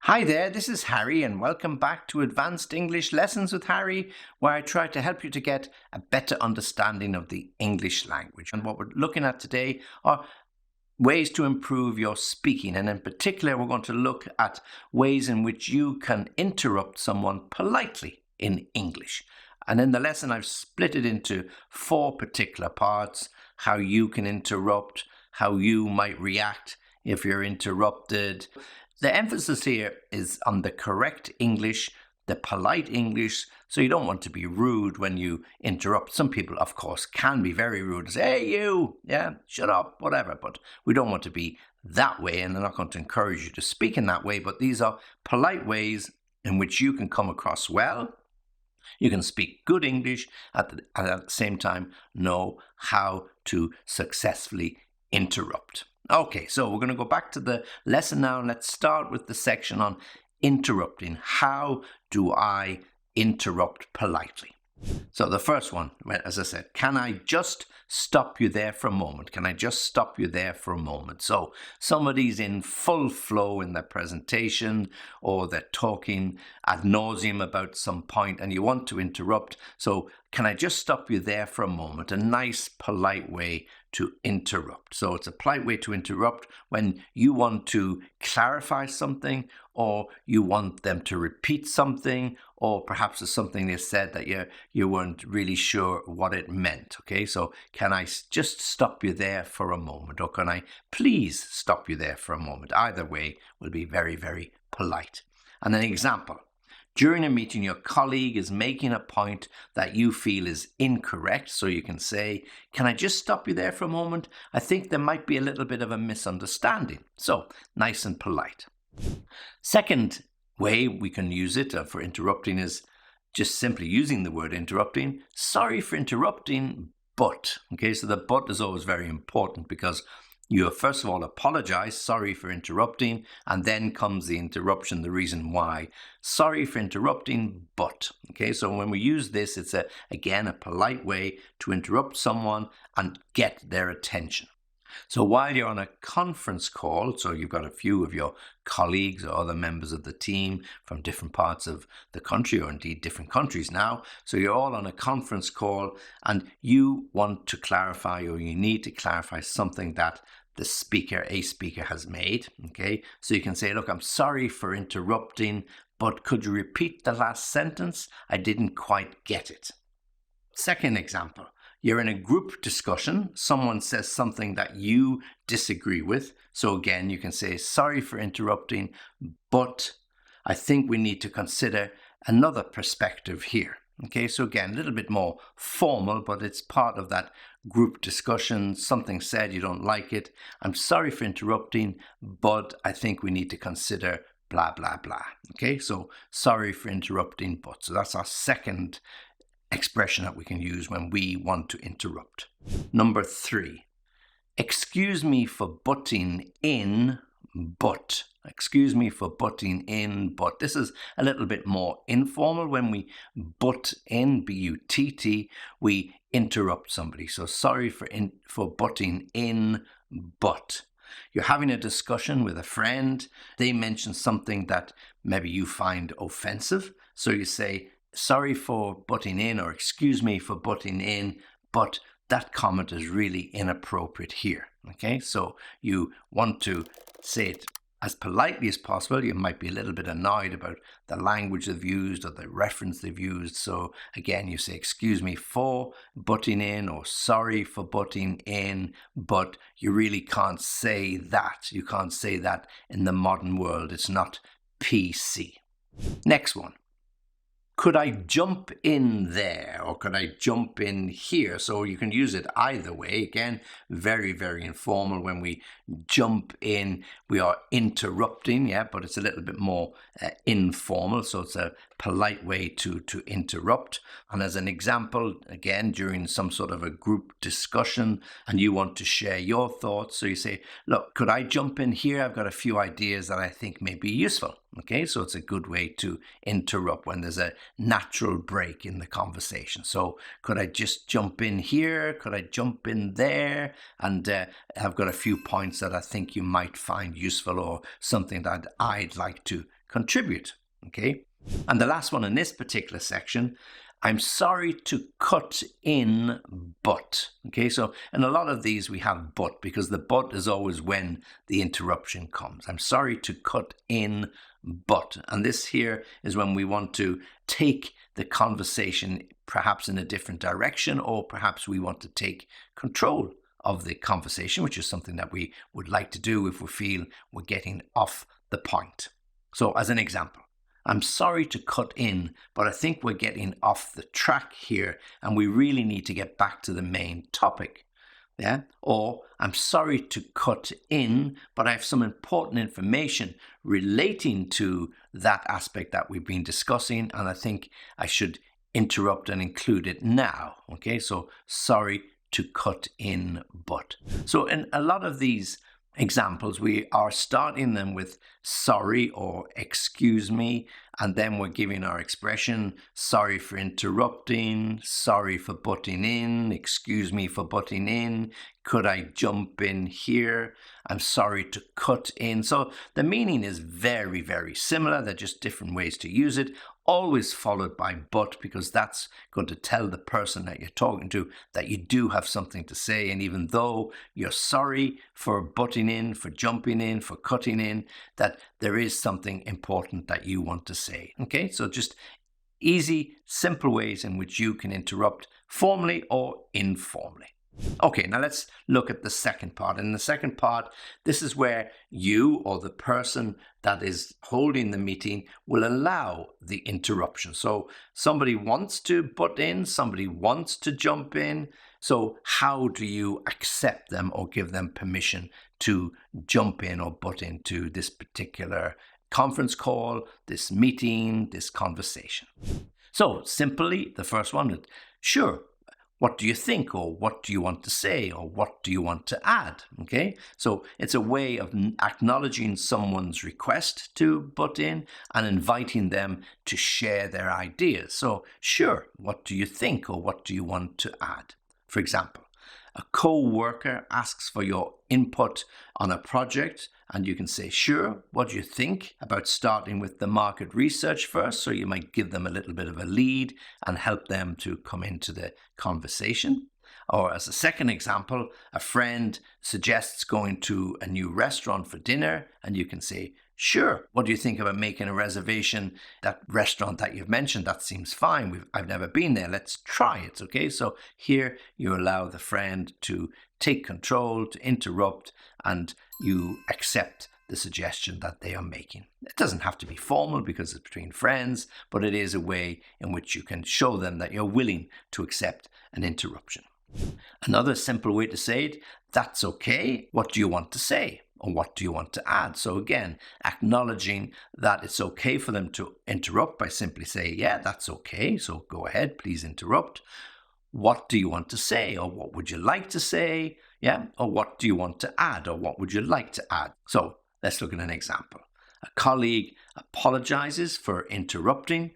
Hi there, this is Harry, and welcome back to Advanced English Lessons with Harry, where I try to help you to get a better understanding of the English language. And what we're looking at today are ways to improve your speaking. And in particular, we're going to look at ways in which you can interrupt someone politely in English. And in the lesson, I've split it into 4 particular parts: how you can interrupt, how you might react if you're interrupted. The emphasis here is on the correct English, the polite English, so you don't want to be rude when you interrupt. Some people, of course, can be very rude and say, "Hey, you, yeah, shut up," whatever, but we don't want to be that way, and I'm not going to encourage you to speak in that way, but these are polite ways in which you can come across well. You can speak good English at the same time know how to successfully interrupt. Okay, so we're going to go back to the lesson now, and let's start with the section on interrupting. How do I interrupt politely? So the first one, as I said, can I just stop you there for a moment? Can I just stop you there for a moment? So somebody's in full flow in their presentation, or they're talking ad nauseum about some point and you want to interrupt. So can I just stop you there for a moment? A nice, polite way to interrupt. So it's a polite way to interrupt when you want to clarify something, or you want them to repeat something, or perhaps it's something they said that you weren't really sure what it meant. Okay, so can I just stop you there for a moment, or can I please stop you there for a moment? Either way will be very, very polite. And an example: during a meeting, your colleague is making a point that you feel is incorrect. So you can say, "Can I just stop you there for a moment? I think there might be a little bit of a misunderstanding." So nice and polite. Second way we can use it for interrupting is just simply using the word interrupting. "Sorry for interrupting, but." Okay, so the "but" is always very important, because you first of all apologize, "Sorry for interrupting," and then comes the interruption, the reason why. "Sorry for interrupting, but." Okay, so when we use this, it's again a polite way to interrupt someone and get their attention. So while you're on a conference call, so you've got a few of your colleagues or other members of the team from different parts of the country, or indeed different countries now. So you're all on a conference call and you want to clarify, or you need to clarify something that a speaker has made. Okay, so you can say, "Look, I'm sorry for interrupting, but could you repeat the last sentence? I didn't quite get it." Second example: you're in a group discussion. Someone says something that you disagree with. So again, you can say, "Sorry for interrupting, but I think we need to consider another perspective here." Okay, so again, a little bit more formal, but it's part of that group discussion. Something said, you don't like it. "I'm sorry for interrupting, but I think we need to consider blah, blah, blah." Okay, so sorry for interrupting, but. So that's our second expression that we can use when we want to interrupt. Number 3, excuse me for butting in, but. Excuse me for butting in, but. This is a little bit more informal. When we butt in, B-U-T-T, we interrupt somebody. So sorry for butting in, but. You're having a discussion with a friend. They mention something that maybe you find offensive. So you say, "Sorry for butting in," or "Excuse me for butting in, but that comment is really inappropriate here." Okay, so you want to say it as politely as possible. You might be a little bit annoyed about the language they've used or the reference they've used. So again, you say, "Excuse me for butting in," or "Sorry for butting in," but you really can't say that. You can't say that in the modern world. It's not PC. Next one: could I jump in there, or could I jump in here? So you can use it either way. Again, very, very informal. When we jump in, we are interrupting, yeah, but it's a little bit more informal. So it's a polite way to interrupt. And as an example, again, during some sort of a group discussion and you want to share your thoughts, so you say, "Look, could I jump in here? I've got a few ideas that I think may be useful." Okay, so it's a good way to interrupt when there's a natural break in the conversation. So could I just jump in here? Could I jump in there? And I've got a few points that I think you might find useful, or something that I'd like to contribute. Okay. And the last one in this particular section, I'm sorry to cut in, but. Okay, so in a lot of these we have but, because the but is always when the interruption comes. I'm sorry to cut in, but. And this here is when we want to take the conversation perhaps in a different direction, or perhaps we want to take control of the conversation, which is something that we would like to do if we feel we're getting off the point. So as an example, I'm sorry to cut in, but I think we're getting off the track here and we really need to get back to the main topic. Yeah. Or I'm sorry to cut in, but I have some important information relating to that aspect that we've been discussing, and I think I should interrupt and include it now. Okay. So sorry to cut in, but. So in a lot of these examples, we are starting them with sorry or excuse me, and then we're giving our expression, sorry for interrupting, sorry for butting in, excuse me for butting in, could I jump in here, I'm sorry to cut in. So the meaning is very, very similar. They're just different ways to use it, always followed by but, because that's going to tell the person that you're talking to that you do have something to say. And even though you're sorry for butting in, for jumping in, for cutting in, that there is something important that you want to say. Okay, so just easy, simple ways in which you can interrupt formally or informally. Okay, now let's look at the second part. In the second part, this is where you or the person that is holding the meeting will allow the interruption. So somebody wants to butt in, somebody wants to jump in. So how do you accept them or give them permission to jump in or butt into this particular conference call, this meeting, this conversation? So simply, the first one, sure. What do you think, or what do you want to say, or what do you want to add? Okay, so it's a way of acknowledging someone's request to butt in and inviting them to share their ideas. So sure, what do you think, or what do you want to add? For example, a co-worker asks for your input on a project, and you can say, sure, what do you think about starting with the market research first? So you might give them a little bit of a lead and help them to come into the conversation. Or as a second example, a friend suggests going to a new restaurant for dinner, and you can say, sure, what do you think about making a reservation? That restaurant that you've mentioned, that seems fine. I've never been there. Let's try it. Okay, so here you allow the friend to take control, to interrupt, and you accept the suggestion that they are making. It doesn't have to be formal because it's between friends, but it is a way in which you can show them that you're willing to accept an interruption. Another simple way to say it, that's okay. What do you want to say? Or what do you want to add? So again, acknowledging that it's okay for them to interrupt by simply saying, yeah, that's okay. So go ahead, please interrupt. What do you want to say? Or what would you like to say? Yeah. Or what do you want to add? Or what would you like to add? So let's look at an example. A colleague apologizes for interrupting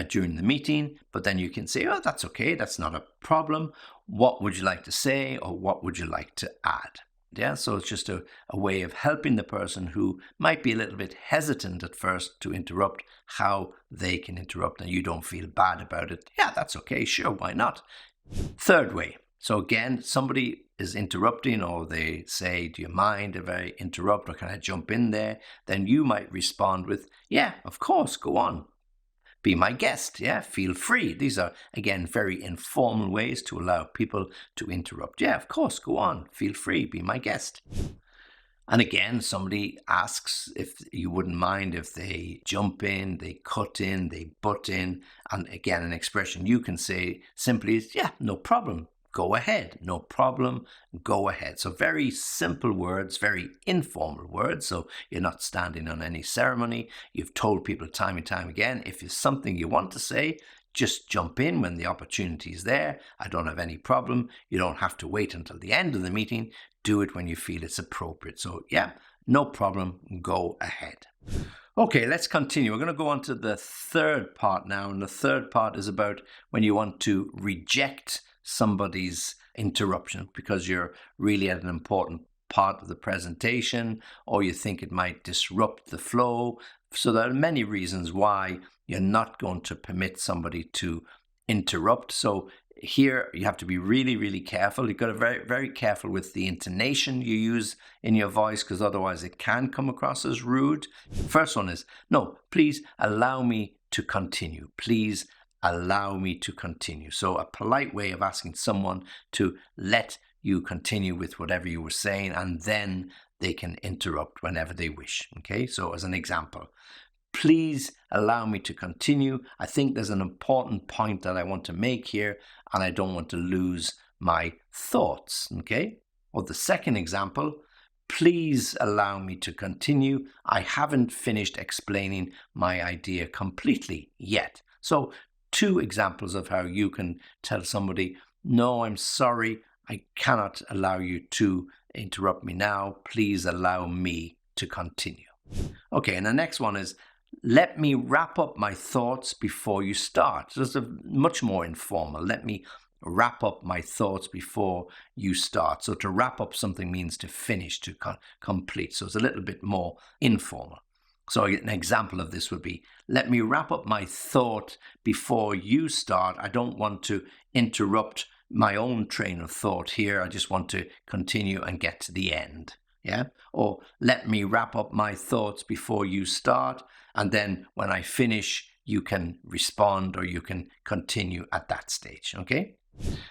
during the meeting, but then you can say, oh, that's okay. That's not a problem. What would you like to say? Or what would you like to add? Yeah, so it's just a way of helping the person who might be a little bit hesitant at first to interrupt, how they can interrupt and you don't feel bad about it. Yeah, that's okay. Sure, why not? Third way. So again, somebody is interrupting, or they say, do you mind if I interrupt, or can I jump in there? Then you might respond with, yeah, of course, go on. Be my guest, yeah, feel free. These are, again, very informal ways to allow people to interrupt. Yeah, of course, go on, feel free, be my guest. And again, somebody asks if you wouldn't mind if they jump in, they cut in, they butt in. And again, an expression you can say simply is, yeah, no problem. Go ahead, no problem, go ahead. So very simple words, very informal words. So you're not standing on any ceremony. You've told people time and time again, if it's something you want to say, just jump in when the opportunity is there. I don't have any problem. You don't have to wait until the end of the meeting. Do it when you feel it's appropriate. So yeah, no problem, go ahead. Okay, let's continue. We're going to go on to the third part now. And the third part is about when you want to reject somebody's interruption because you're really at an important part of the presentation, or you think it might disrupt the flow. So there are many reasons why you're not going to permit somebody to interrupt. So here you have to be really, really careful. You've got to be very, very careful with the intonation you use in your voice, because otherwise it can come across as rude. First one is, no, please allow me to continue. Please allow me to continue. So a polite way of asking someone to let you continue with whatever you were saying, and then they can interrupt whenever they wish. Okay, so as an example, please allow me to continue. I think there's an important point that I want to make here, and I don't want to lose my thoughts. Okay, or the second example, please allow me to continue. I haven't finished explaining my idea completely yet. So 2 examples of how you can tell somebody, no, I'm sorry, I cannot allow you to interrupt me now. Please allow me to continue. Okay, and the next one is, let me wrap up my thoughts before you start. So it's much more informal. Let me wrap up my thoughts before you start. So to wrap up something means to finish, to complete. So it's a little bit more informal. So an example of this would be, let me wrap up my thought before you start. I don't want to interrupt my own train of thought here. I just want to continue and get to the end. Yeah. Or let me wrap up my thoughts before you start. And then when I finish, you can respond or you can continue at that stage. Okay.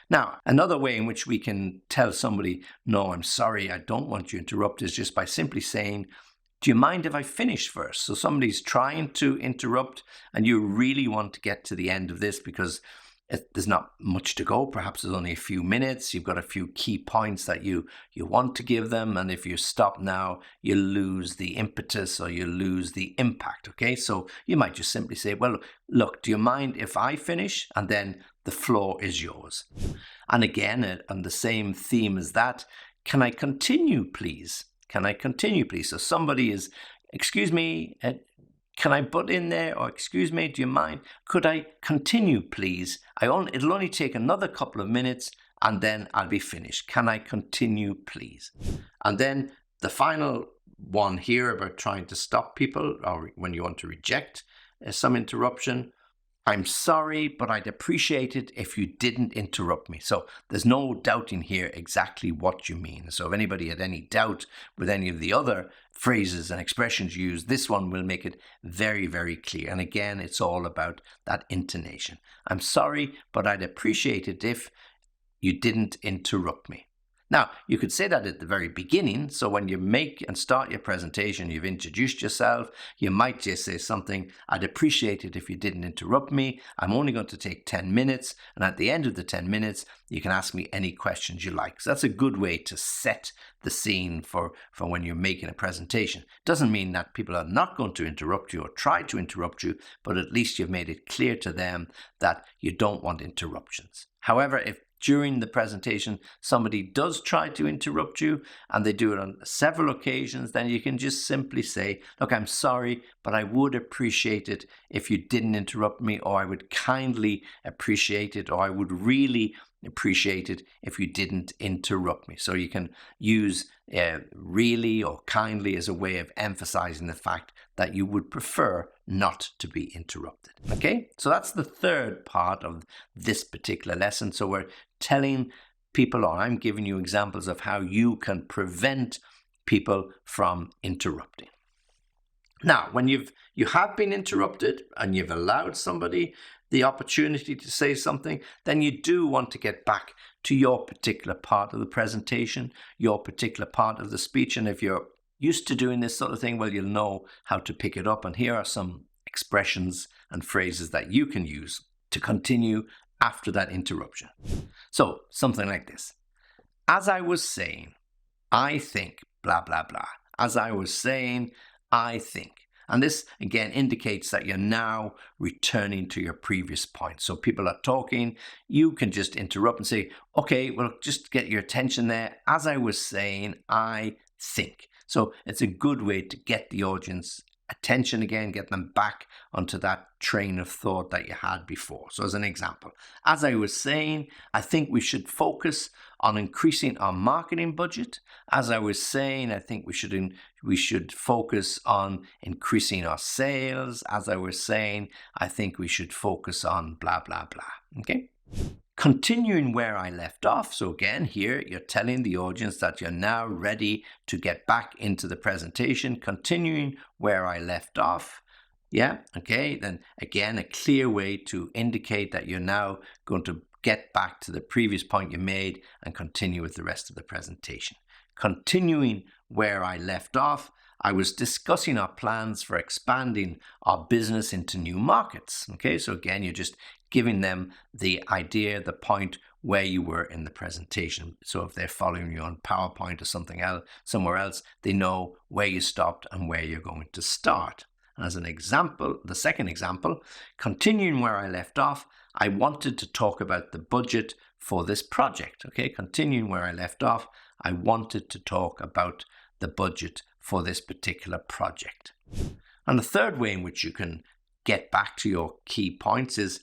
Now, another way in which we can tell somebody, no, I'm sorry, I don't want you to interrupt, is just by simply saying, do you mind if I finish first? So somebody's trying to interrupt and you really want to get to the end of this because there's not much to go. Perhaps there's only a few minutes. You've got a few key points that you want to give them. And if you stop now, you lose the impetus or you lose the impact. Okay, so you might just simply say, well, look, do you mind if I finish? And then the floor is yours. And again, on the same theme as that, can I continue, please? Can I continue, please? So somebody is, excuse me, can I butt in there? Or excuse me, do you mind? Could I continue, please? It'll only take another couple of minutes and then I'll be finished. Can I continue, please? And then the final one here about trying to stop people, or when you want to reject some interruption, I'm sorry, but I'd appreciate it if you didn't interrupt me. So there's no doubting here exactly what you mean. So if anybody had any doubt with any of the other phrases and expressions used, this one will make it very, very clear. And again, it's all about that intonation. I'm sorry, but I'd appreciate it if you didn't interrupt me. Now, you could say that at the very beginning. So when you make and start your presentation, you've introduced yourself, you might just say something, I'd appreciate it if you didn't interrupt me. I'm only going to take 10 minutes. And at the end of the 10 minutes, you can ask me any questions you like. So that's a good way to set the scene for when you're making a presentation. Doesn't mean that people are not going to interrupt you or try to interrupt you, but at least you've made it clear to them that you don't want interruptions. However, if during the presentation somebody does try to interrupt you and they do it on several occasions, then you can just simply say, look, I'm sorry, but I would appreciate it if you didn't interrupt me, or I would kindly appreciate it, or I would really appreciate it if you didn't interrupt me. So you can use really or kindly as a way of emphasizing the fact that you would prefer not to be interrupted. Okay, so that's the third part of this particular lesson. So we're telling people, or I'm giving you examples of how you can prevent people from interrupting. Now, when you have been interrupted and you've allowed somebody the opportunity to say something, then you do want to get back to your particular part of the presentation, your particular part of the speech. And if you're used to doing this sort of thing, well, you'll know how to pick it up. And here are some expressions and phrases that you can use to continue after that interruption. So something like this. As I was saying, I think, blah, blah, blah. As I was saying, I think. And this, again, indicates that you're now returning to your previous point. So people are talking, you can just interrupt and say, okay, well, just get your attention there. As I was saying, I think. So it's a good way to get the audience attention again, get them back onto that train of thought that you had before. So as an example, as I was saying, I think we should focus on increasing our marketing budget. As I was saying, I think we should focus on increasing our sales. As I was saying, I think we should focus on blah, blah, blah. Okay? Continuing where I left off. So again, here you're telling the audience that you're now ready to get back into the presentation. Continuing where I left off. Yeah, okay. Then again, a clear way to indicate that you're now going to get back to the previous point you made and continue with the rest of the presentation. Continuing where I left off, I was discussing our plans for expanding our business into new markets. Okay, so again, you're just giving them the idea, the point where you were in the presentation. So if they're following you on PowerPoint or something else, somewhere else, they know where you stopped and where you're going to start. As an example, the second example, continuing where I left off, I wanted to talk about the budget for this project. Okay, continuing where I left off, I wanted to talk about the budget for this particular project. And the third way in which you can get back to your key points is,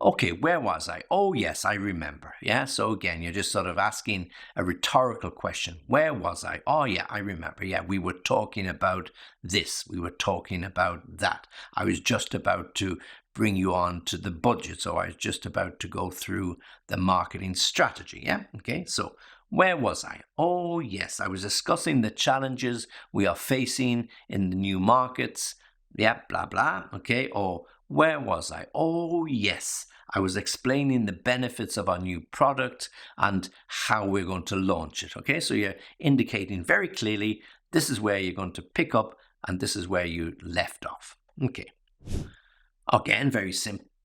okay, where was I? Oh, yes, I remember. Yeah, so again, you're just sort of asking a rhetorical question. Where was I? Oh, yeah, I remember. Yeah, we were talking about this. We were talking about that. I was just about to bring you on to the budget. So I was just about to go through the marketing strategy. Yeah, okay, so where was I? Oh, yes, I was discussing the challenges we are facing in the new markets. Yeah, blah, blah. Okay, or where was I? Oh, yes, I was explaining the benefits of our new product and how we're going to launch it. Okay, so you're indicating very clearly this is where you're going to pick up and this is where you left off. Okay. Again, very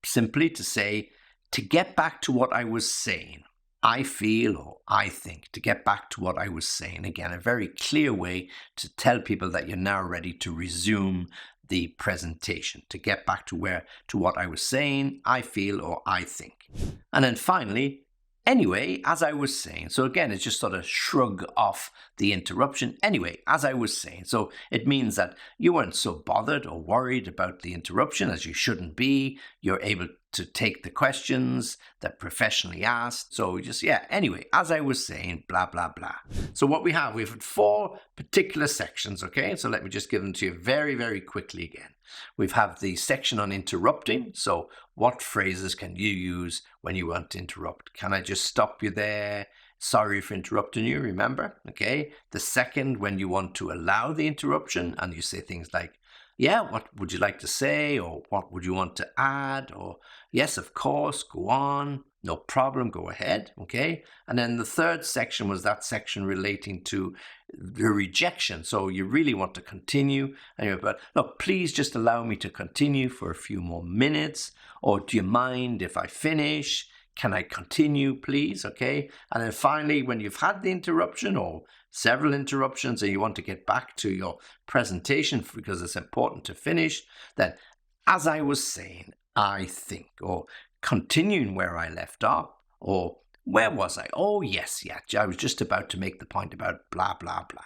simply to say, to get back to what I was saying, I feel or I think, to get back to what I was saying. Again, a very clear way to tell people that you're now ready to resume the presentation, to get back to what I was saying, I feel or I think. And then finally, anyway, as I was saying. So again, it's just sort of shrug off the interruption. Anyway, as I was saying. So it means that you weren't so bothered or worried about the interruption, as you shouldn't be. You're able to take the questions that professionally asked. So just, yeah, anyway, as I was saying, blah, blah, blah. So what we've had 4 particular sections, okay? So let me just give them to you very, very quickly again. We've had the section on interrupting. So what phrases can you use when you want to interrupt? Can I just stop you there? Sorry for interrupting you, remember? Okay. The second, when you want to allow the interruption and you say things like, yeah, what would you like to say? Or what would you want to add? Or yes, of course, go on. No problem, go ahead. Okay. And then the third section was that section relating to the rejection. So you really want to continue. And you're about, look, please just allow me to continue for a few more minutes. Or do you mind if I finish? Can I continue, please? Okay. And then finally, when you've had the interruption or several interruptions and you want to get back to your presentation because it's important to finish, then as I was saying, I think, or continuing where I left off, or where was I? Oh, yes, yeah, I was just about to make the point about blah, blah, blah.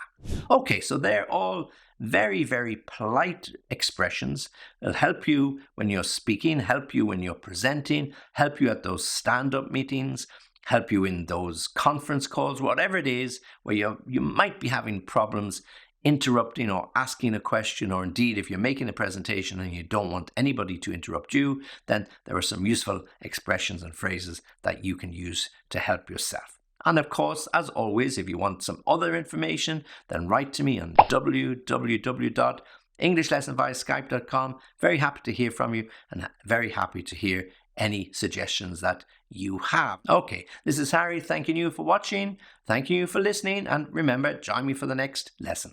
Okay, so they're all very, very polite expressions. It'll help you when you're speaking, help you when you're presenting, help you at those stand-up meetings, help you in those conference calls, whatever it is, where you might be having problems interrupting or asking a question, or indeed if you're making a presentation and you don't want anybody to interrupt you, then there are some useful expressions and phrases that you can use to help yourself. And of course, as always, if you want some other information, then write to me on www.englishlessonviaskype.com. Very happy to hear from you and very happy to hear any suggestions that you have. Okay, this is Harry thanking you for watching, thanking you for listening, and remember, join me for the next lesson.